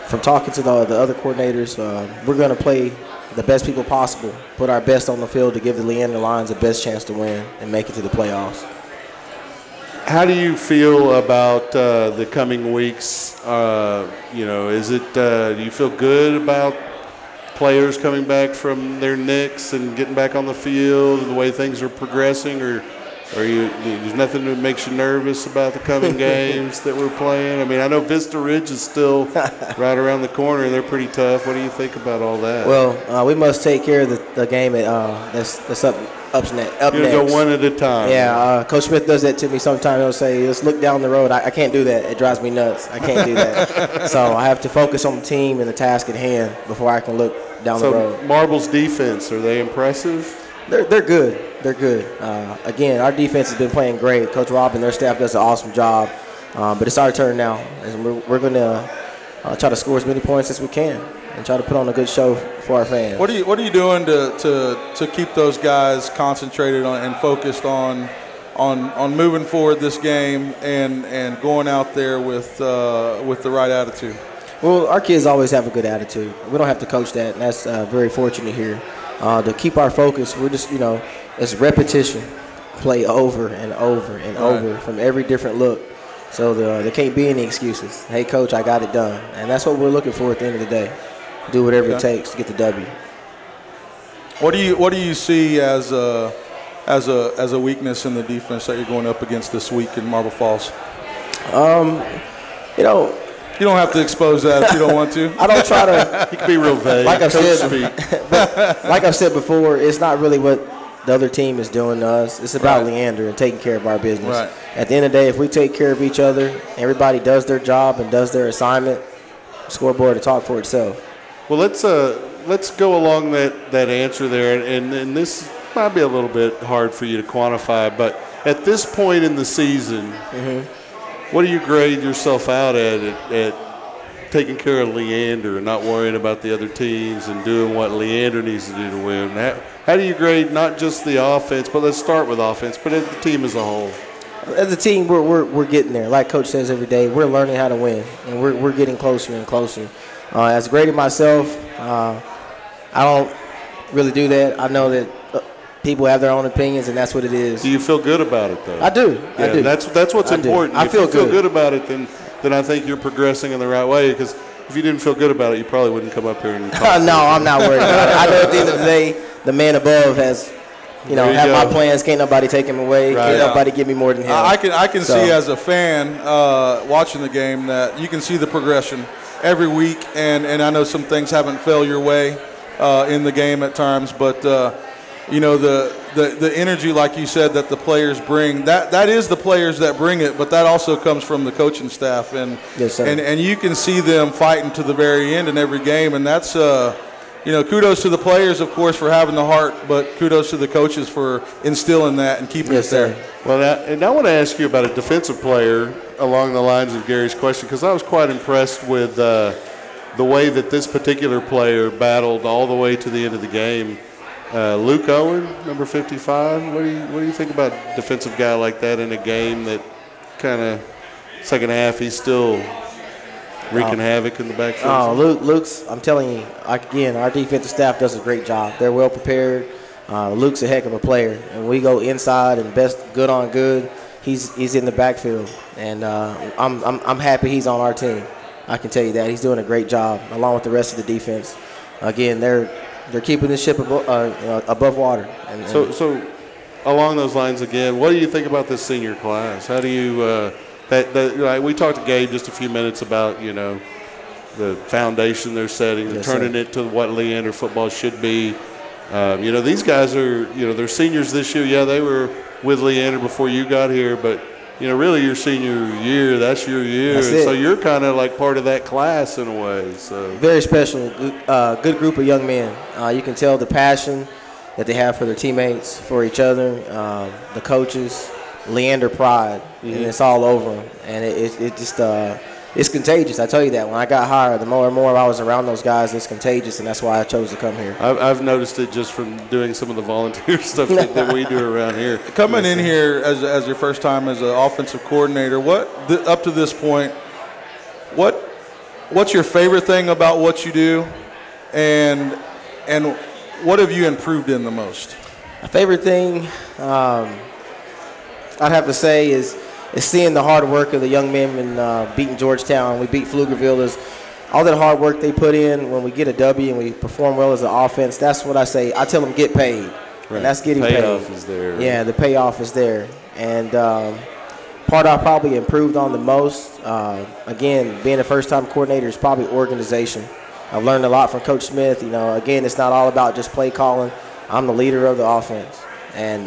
from talking to the other coordinators, we're going to play the best people possible, put our best on the field to give the Leander Lions the best chance to win and make it to the playoffs. How do you feel about the coming weeks? Do you feel good about players coming back from their nicks and getting back on the field and the way things are progressing, or There's nothing that makes you nervous about the coming games that we're playing? I mean, I know Vista Ridge is still right around the corner, and they're pretty tough. What do you think about all that? Well, we must take care of the game that's up next. You're going to go one at a time. Yeah, Coach Smith does that to me sometimes. He'll say, let's look down the road. I can't do that. It drives me nuts. I can't do that. So I have to focus on the team and the task at hand before I can look down the road. So Marble's defense, are they impressive? They're good. They're good. Again, our defense has been playing great. Coach Rob and their staff does an awesome job. But it's our turn now. And we're going to try to score as many points as we can and try to put on a good show for our fans. What are you doing to keep those guys concentrated on and focused on moving forward this game and going out there with the right attitude? Well, our kids always have a good attitude. We don't have to coach that, and that's very fortunate here. To keep our focus, we're just, it's repetition, play over and over and over from every different look. So there can't be any excuses. Hey, Coach, I got it done. And that's what we're looking for at the end of the day. Do whatever it takes to get the W. What do you see as a weakness in the defense that you're going up against this week in Marble Falls? You don't have to expose that if you don't want to. I don't try to. You can be real vague. Like I've said before, it's not really what the other team is doing to us. It's about Leander and taking care of our business. Right. At the end of the day, if we take care of each other, everybody does their job and does their assignment, the scoreboard will talk for itself. Well, let's go along that answer there, and this might be a little bit hard for you to quantify, but at this point in the season, what do you grade yourself out at taking care of Leander and not worrying about the other teams and doing what Leander needs to do to win? How do you grade not just the offense, but let's start with offense, but the team as a whole? As a team, we're getting there. Like Coach says every day, we're learning how to win, and we're getting closer and closer. As grading myself, I don't really do that. I know that people have their own opinions, and that's what it is. Do you feel good about it, though? I do. Yeah, I do. That's what's important. I feel if you feel good about it, then I think you're progressing in the right way, because if you didn't feel good about it, you probably wouldn't come up here and talk. No, I'm not worried about it. I know at the end of the day, the man above has, have my plans. Can't nobody take him away. Can't nobody give me more than him. I can see as a fan watching the game that you can see the progression every week, and I know some things haven't fell your way in the game at times, but the energy, like you said, that the players bring, that is the players that bring it, but that also comes from the coaching staff, and yes, sir. And you can see them fighting to the very end in every game, and that's kudos to the players, of course, for having the heart, but kudos to the coaches for instilling that and keeping it there. Well, and I want to ask you about a defensive player along the lines of Gary's question, because I was quite impressed with the way that this particular player battled all the way to the end of the game. Luke Owen, number 55. What do you think about a defensive guy like that in a game that kind of second half he's still wreaking havoc in the backfield? Luke's, I'm telling you, again, our defensive staff does a great job. They're well prepared. Luke's a heck of a player, and we go inside and best good on good. He's in the backfield, and I'm happy he's on our team. I can tell you that he's doing a great job along with the rest of the defense. Again, they're keeping the ship above water. So along those lines again, what do you think about this senior class? How do you we talked to Gabe just a few minutes about the foundation they're setting, turning it to what Leander football should be. These guys are they're seniors this year. Yeah, they were with Leander before you got here, but really your senior year, that's your year. So you're kind of like part of that class in a way. So very special, good group of young men. You can tell the passion that they have for their teammates, for each other, the coaches, Leander pride, and it's all over them. And it just it's contagious. I tell you that. When I got hired, the more and more I was around those guys, it's contagious, and that's why I chose to come here. I've noticed it just from doing some of the volunteer stuff that we do around here. Coming in here as your first time as an offensive coordinator, up to this point, what's your favorite thing about what you do, and what have you improved in the most? My favorite thing, I'd have to say, is seeing the hard work of the young men in beating Georgetown. We beat Pflugerville. All that hard work they put in when we get a W and we perform well as an offense, that's what I say. I tell them get paid. Right. and that's getting payoff paid. is there. Yeah, the payoff is there. And part I probably improved on the most, again, being a first-time coordinator, is probably organization. I've learned a lot from Coach Smith. You know, again, it's not all about just play calling. I'm the leader of the offense. And,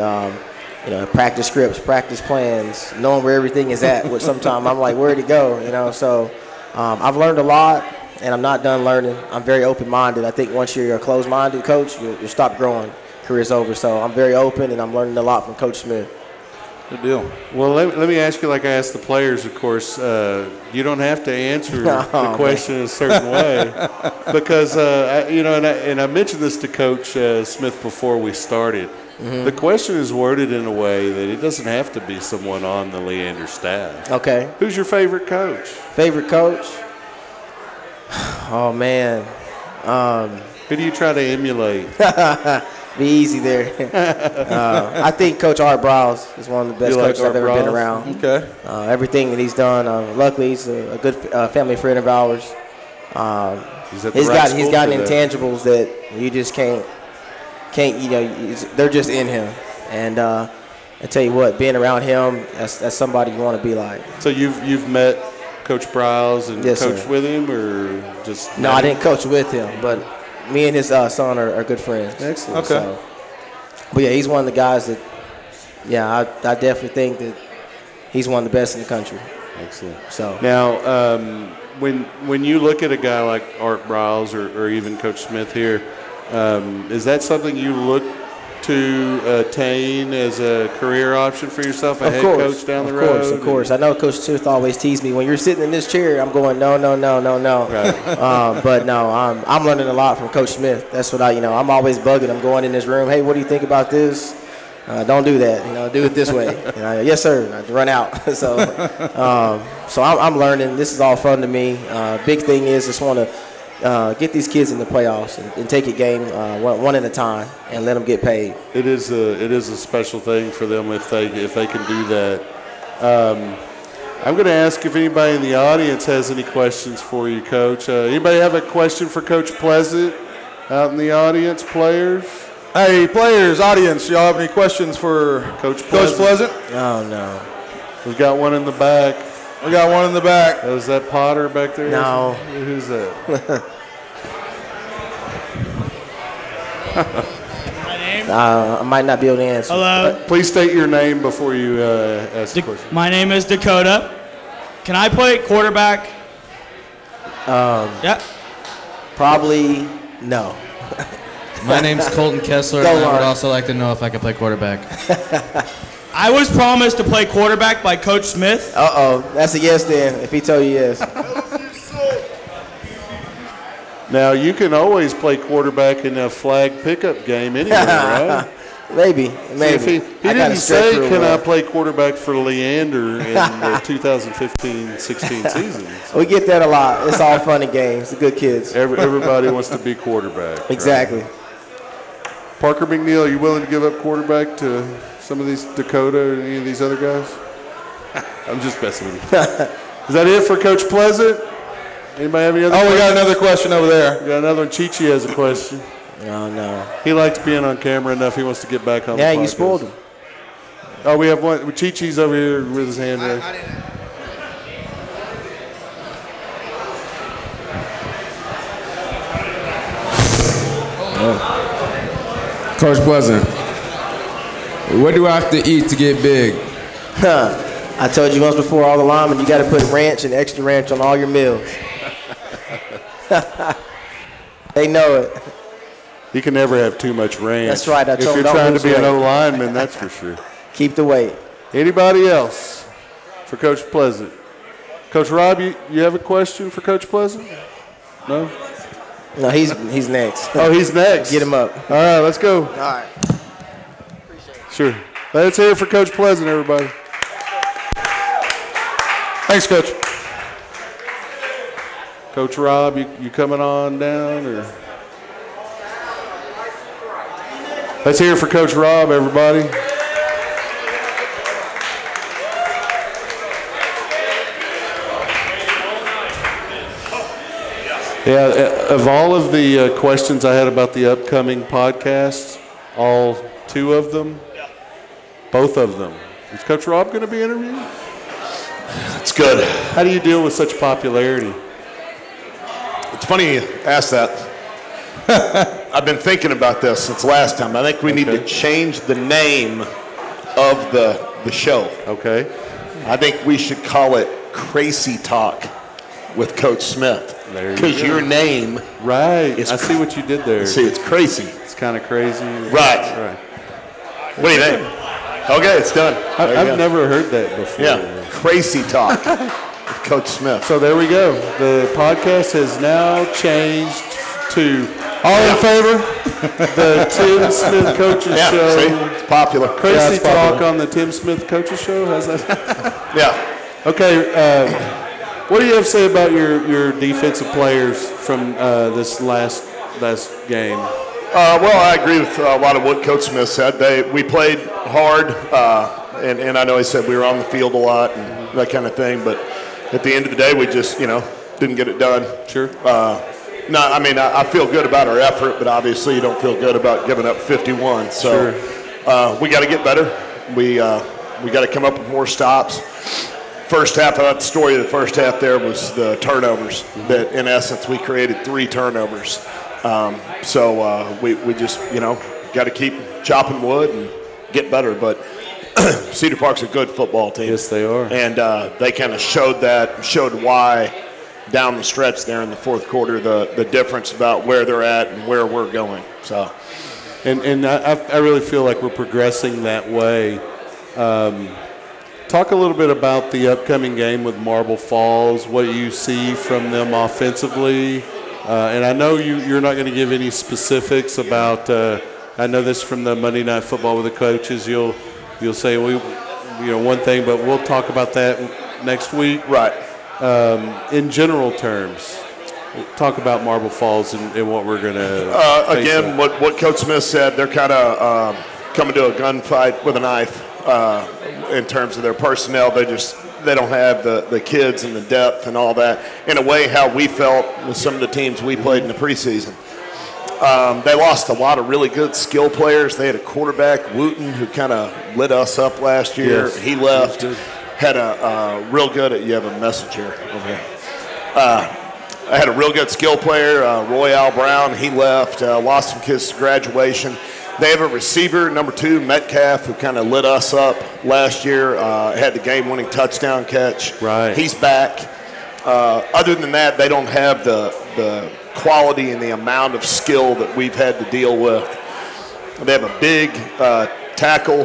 you know, practice scripts, practice plans, knowing where everything is at, which sometimes I'm like, where'd it go? You know, so I've learned a lot, and I'm not done learning. I'm very open-minded. I think once you're a closed-minded coach, you stop growing. Career's over. So I'm very open, and I'm learning a lot from Coach Smith. Good deal. Well, let me ask you, like I asked the players, of course, you don't have to answer the question in a certain way because, you know, and I mentioned this to Coach Smith before we started. Mm-hmm. The question is worded in a way that it doesn't have to be someone on the Leander staff. Okay. Who's your favorite coach? Favorite coach? Oh, man. Who do you try to emulate? Be easy there. I think Coach Art Browse is one of the best coaches I've ever been around. Okay. Everything that he's done, luckily he's a good family friend of ours. He's got intangibles that you just can't, you know, they're just in him. And I tell you what, being around him, that's somebody you want to be like. So you've met Coach Browse and yes, coached sir. with him, or just? No, I didn't coach with him, but me and his son are good friends. Excellent. Okay. So, but yeah, he's one of the guys that, yeah, I definitely think that he's one of the best in the country. Excellent. So now, when you look at a guy like Art Browse or even Coach Smith here, is that something you look to attain as a career option for yourself, a head coach down the road? Of course. I know Coach Smith always teased me, when you're sitting in this chair, I'm going, no. Right. But no, I'm learning a lot from Coach Smith. That's what I'm always bugging him, going in this room, hey, what do you think about this? Don't do that, you know, do it this way. Yes, sir, I run out. So I'm learning. This is all fun to me. Big thing is just want to get these kids in the playoffs and take it game one at a time and let them get paid. It is a special thing for them if they can do that. I'm going to ask if anybody in the audience has any questions for you, Coach. Anybody have a question for Coach Pleasant out in the audience, players? Hey, players, audience, y'all have any questions for Coach Pleasant? Oh, no. We've got one in the back. We got one in the back. Oh, is that Potter back there? No. Who's that? My name? I might not be able to answer. Hello. Please state your name before you ask the question. My name is Dakota. Can I play quarterback? Yeah. Probably no. My name's Colton Kessler, and I would also like to know if I could play quarterback. I was promised to play quarterback by Coach Smith. Uh-oh. That's a yes then, if he told you yes. Now, you can always play quarterback in a flag pickup game anywhere, right? Maybe. See, he didn't say, can I play quarterback for Leander in the 2015-16 season? We get that a lot. It's all fun and games. The good kids. Everybody wants to be quarterback. Exactly. Right? Parker McNeil, are you willing to give up quarterback to some of these Dakota or any of these other guys? I'm just messing with you. Is that it for Coach Pleasant? Anybody have any other questions? We got another question over there. We got another one. Chi-Chi has a question. Oh, no. He likes being on camera enough. He wants to get back on the podcast. Yeah, you spoiled him. Oh, we have one. Chi-Chi's over here with his hand raised. Coach Pleasant, what do I have to eat to get big? I told you once before, all the linemen, you got to put ranch and extra ranch on all your meals. They know it. You can never have too much ranch. That's right. If you're trying to be an O-lineman, that's for sure. Keep the weight. Anybody else for Coach Pleasant? Coach Rob, you have a question for Coach Pleasant? No? No, he's next. Oh, he's next. Get him up. All right, let's go. All right. Sure. Let's hear it for Coach Pleasant, everybody. Thanks, Coach. Coach Rob, you coming on down? Or? Let's hear it for Coach Rob, everybody. Yeah, of all of the questions I had about the upcoming podcast, All 2 of them? Yeah. Both of them. Is Coach Rob going to be interviewed? It's good. How do you deal with such popularity? It's funny you ask that. I've been thinking about this since last time. I think we need to change the name of the show. Okay. I think we should call it Kracy Talk with Coach Smith. Because your name is... I see what you did there. See, it's Kracy. It's kind of crazy. Right. What do you think? Okay, it's done. I've never heard that before. Yeah, Kracy Talk with Coach Smith. So there we go. The podcast has now changed to... All in favor? The Tim Smith Coaches Show. See, it's popular. Kracy Talk on the Tim Smith Coaches Show. How's that? Yeah. Okay. What do you have to say about your defensive players from this last game? Well, I agree with a lot of what Coach Smith said. We played hard, and I know he said we were on the field a lot and that kind of thing. But at the end of the day, we just didn't get it done. Sure. No, I mean I feel good about our effort, but obviously you don't feel good about giving up 51. So we got to get better. We got to come up with more stops. First half, I thought the story of the first half there was the turnovers. That in essence we created 3 turnovers. So we just got to keep chopping wood and get better. But Cedar Park's a good football team. Yes, they are. And they kind of showed why down the stretch there in the fourth quarter, the difference about where they're at and where we're going. So, and I really feel like we're progressing that way. Talk a little bit about the upcoming game with Marble Falls, what you see from them offensively. And I know you're not going to give any specifics about, I know this from the Monday Night Football with the coaches. You'll say, one thing, but we'll talk about that next week. Right. In general terms, talk about Marble Falls and what we're going to again, what Coach Smith said, they're kind of coming to a gunfight with a knife in terms of their personnel. They don't have the kids and the depth and all that. In a way, how we felt with some of the teams we played in the preseason. They lost a lot of really good skill players. They had a quarterback, Wooten, who kind of lit us up last year. Yes. He left. Had a real good, you have a message here. Okay. I had a real good skill player, Royale Brown. He left, lost some kids to graduation. They have a receiver, number 2, Metcalf, who kind of lit us up last year, had the game-winning touchdown catch. Right. He's back. Other than that, they don't have the quality and the amount of skill that we've had to deal with. They have a big tackle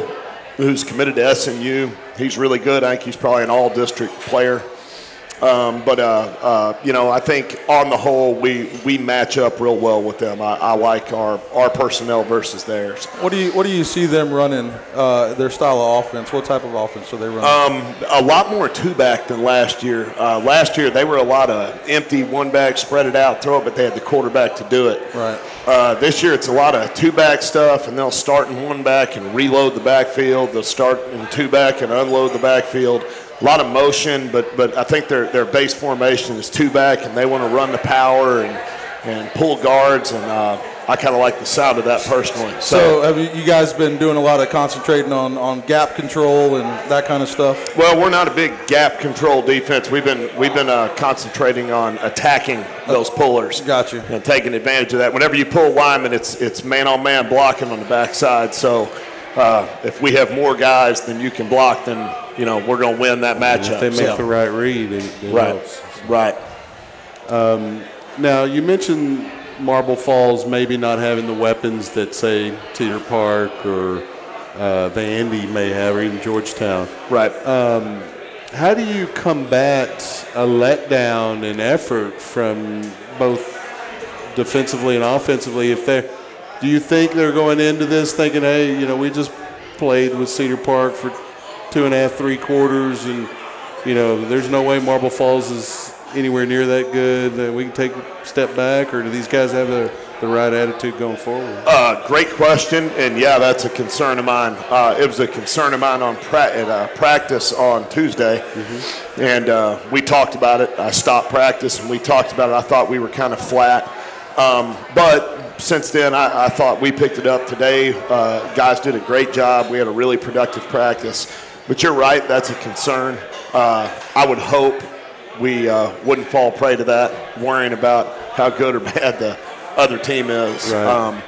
who's committed to SMU. He's really good. I think he's probably an all-district player. I think on the whole, we match up real well with them. I like our personnel versus theirs. What do you see them running? Their style of offense. What type of offense are they running? A lot more two-back than last year. Last year they were a lot of empty one-back, spread it out, throw it, but they had the quarterback to do it. Right. This year it's a lot of two-back stuff, and they'll start in one-back and reload the backfield. They'll start in two-back and unload the backfield. A lot of motion, but I think their base formation is two-back, and they want to run the power and pull guards, and I kind of like the sound of that personally. So have you guys been doing a lot of concentrating on gap control and that kind of stuff? Well, we're not a big gap control defense. We've been concentrating on attacking those pullers. Got you. And taking advantage of that. Whenever you pull linemen, it's man-on-man blocking on the backside. So if we have more guys than you can block, then we're going to win that matchup. If they make the right read, it helps. Right. Now, you mentioned Marble Falls maybe not having the weapons that, say, Cedar Park or Vandy may have, or even Georgetown. Right. How do you combat a letdown in effort from both defensively and offensively? Do you think they're going into this thinking, hey, we just played with Cedar Park for 2.5, 3 quarters, and there's no way Marble Falls is anywhere near that good, that we can take a step back, or do these guys have the right attitude going forward? Great question, and yeah, that's a concern of mine. It was a concern of mine on practice on Tuesday, and we talked about it. I stopped practice, and we talked about it. I thought we were kind of flat. But since then, I thought we picked it up today. Guys did a great job. We had a really productive practice. But you're right, that's a concern. I would hope we wouldn't fall prey to that, worrying about how good or bad the other team is. Right.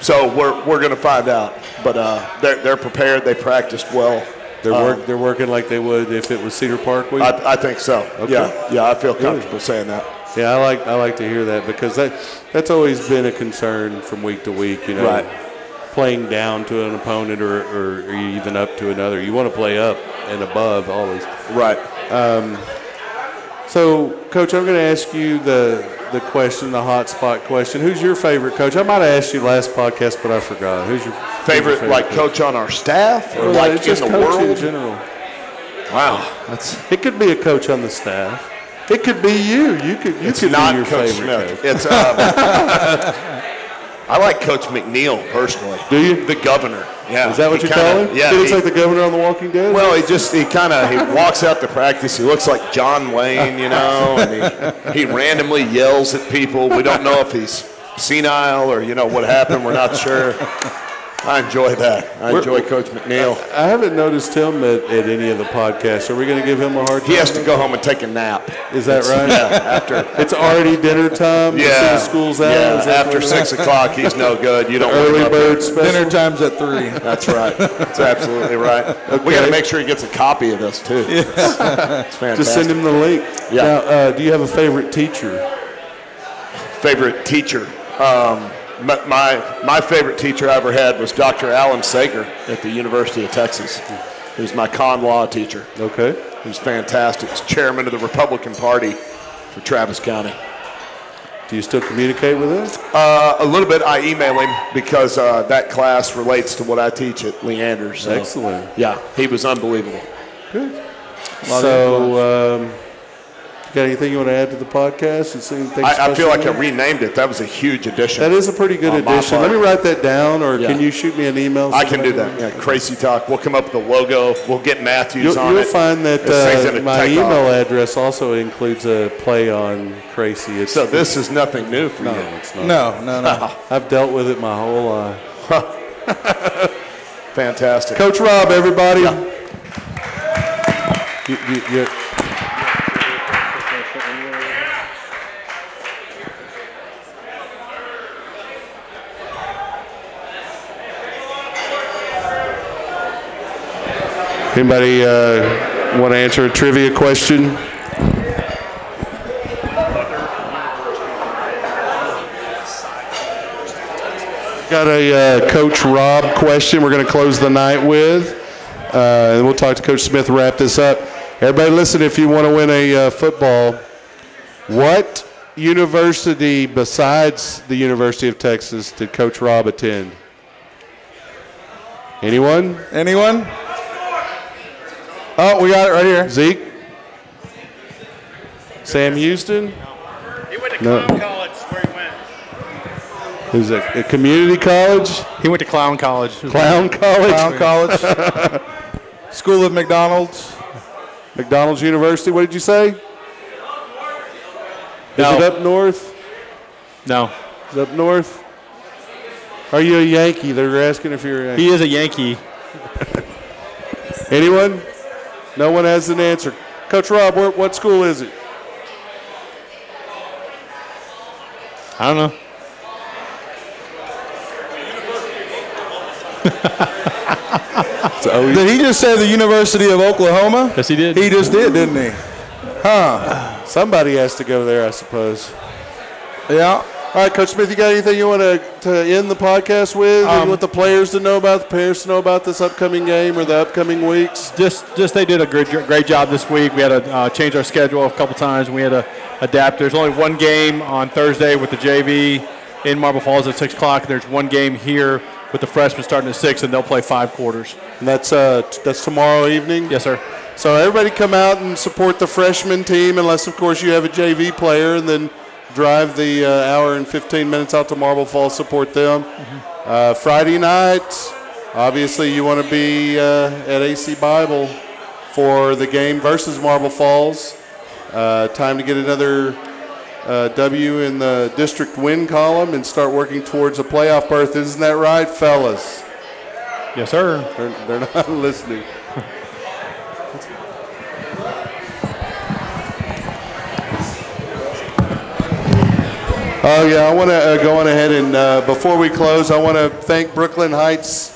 So we're going to find out. But they're prepared. They practiced well. They're working like they would if it was Cedar Park week? I think so. Okay. Yeah, I feel comfortable saying that. Yeah, I like to hear that because that's always been a concern from week to week, you know. Right. Playing down to an opponent or even up to another. You want to play up and above always. Right. So, Coach, I'm going to ask you the question, the hot spot question. Who's your favorite coach? I might have asked you last podcast, but I forgot. Who's your favorite coach on our staff or like in just the coach world? in general. Wow. It could be a coach on the staff. It could be you. You could It's be not your Coach favorite Smith. coach. It's I like Coach McNeil personally. Do you? The governor. Yeah. Is that what you call him? Yeah. He looks like the governor on The Walking Dead? Well, he walks out to practice. He looks like John Wayne, you know, and he randomly yells at people. We don't know if he's senile or, you know, what happened. We're not sure. I enjoy that. I enjoy Coach McNeil. I haven't noticed him at any of the podcasts. Are we going to give him a hard time? He has to go home and take a nap. Is that right? Yeah. After it's already dinner time. Yeah. The school's out. Yeah. Is that After what it 6 is? o'clock, he's no good. You don't Early wake him up bird there. special. Dinner time's at 3. That's right. That's absolutely right. Okay. We got to make sure he gets a copy of this too. It's fantastic. Just send him the link. Yeah. Now, do you have a favorite teacher? Favorite teacher. My favorite teacher I ever had was Dr. Alan Sager at the University of Texas. He was my con law teacher. Okay. He was fantastic. He was chairman of the Republican Party for Travis County. Do you still communicate with him? A little bit. I email him because that class relates to what I teach at Leander. So, Excellent. yeah, he was unbelievable. Good. So, got anything you want to add to the podcast? I feel like I renamed it. That was a huge addition. That is a pretty good addition. Let me write that down, or Yeah. can you shoot me an email? I can do that. Yeah, Kracy Talk. We'll come up with a logo. We'll get Matthews on it. You'll find that This thing's gonna my take email off. address also includes a play on Kracy. So this is nothing new for you. It's not. No. I've dealt with it my whole life. Fantastic. Coach Rob, everybody. Yeah. You- Anybody want to answer a trivia question? Got a Coach Rob question we're going to close the night with. And we'll talk to Coach Smith to wrap this up. Everybody listen, if you want to win a football, what university besides the University of Texas did Coach Rob attend? Anyone? Anyone? Oh, we got it right here. Zeke? Sam Houston? He went to No. Clown College where he went. Who's that? A community college? He went to Clown College. Clown College? Clown College. School of McDonald's. McDonald's University, what did you say? Is No. it up north? No. Is it up north? Are you a Yankee? They're asking if you're a Yankee. He is a Yankee. Anyone? No one has an answer. Coach Rob, what school is it? I don't know. Did he just say the University of Oklahoma? Yes, he did. He just did, didn't he? Huh. Somebody has to go there, I suppose. Yeah. All right, Coach Smith, you got anything you want to end the podcast with? You want the players to know about, the parents to know about this upcoming game or the upcoming weeks? Just they did a great job this week. We had to change our schedule a couple times. We had to adapt. There's only one game on Thursday with the JV in Marble Falls at 6 o'clock. There's one game here with the freshmen starting at 6, and they'll play 5 quarters. And that's tomorrow evening? Yes, sir. So everybody come out and support the freshman team, unless, of course, you have a JV player, and then drive the hour and 15 minutes out to Marble Falls, support them. Mm-hmm. Friday night, obviously you want to be at AC Bible for the game versus Marble Falls. Time to get another W in the district win column and start working towards a playoff berth. Isn't that right, fellas? Yes, sir. They're not listening. Oh, yeah, I want to go on ahead and before we close, I want to thank Brooklyn Heights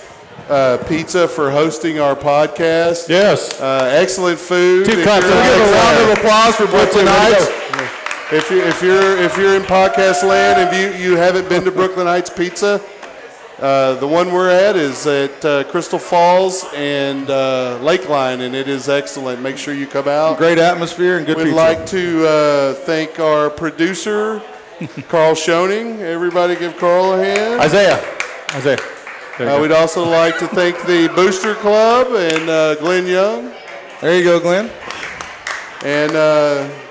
Pizza for hosting our podcast. Yes. Excellent food. Two claps. We'll give a round of applause for Brooklyn Heights. If you're in podcast land and you haven't been to Brooklyn Heights Pizza, the one we're at is at Crystal Falls and Lakeline, and it is excellent. Make sure you come out. Great atmosphere and good pizza. We'd like to thank our producer, Carl Schoening. Everybody give Carl a hand. Isaiah. We'd also like to thank the Booster Club and Glenn Young. There you go, Glenn. And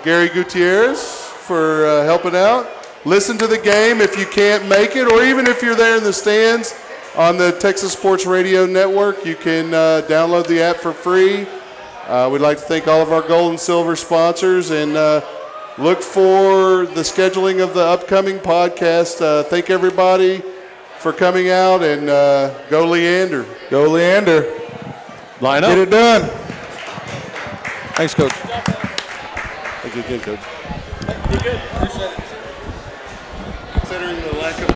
Gary Gutierrez for helping out. Listen to the game if you can't make it, or even if you're there in the stands on the Texas Sports Radio Network. You can download the app for free. We'd like to thank all of our gold and silver sponsors and look for the scheduling of the upcoming podcast. Thank everybody for coming out, and go Leander. Go Leander. Line up. Get it done. Thanks, Coach. Thank you again, Coach. You good? Appreciate it. Considering the lack of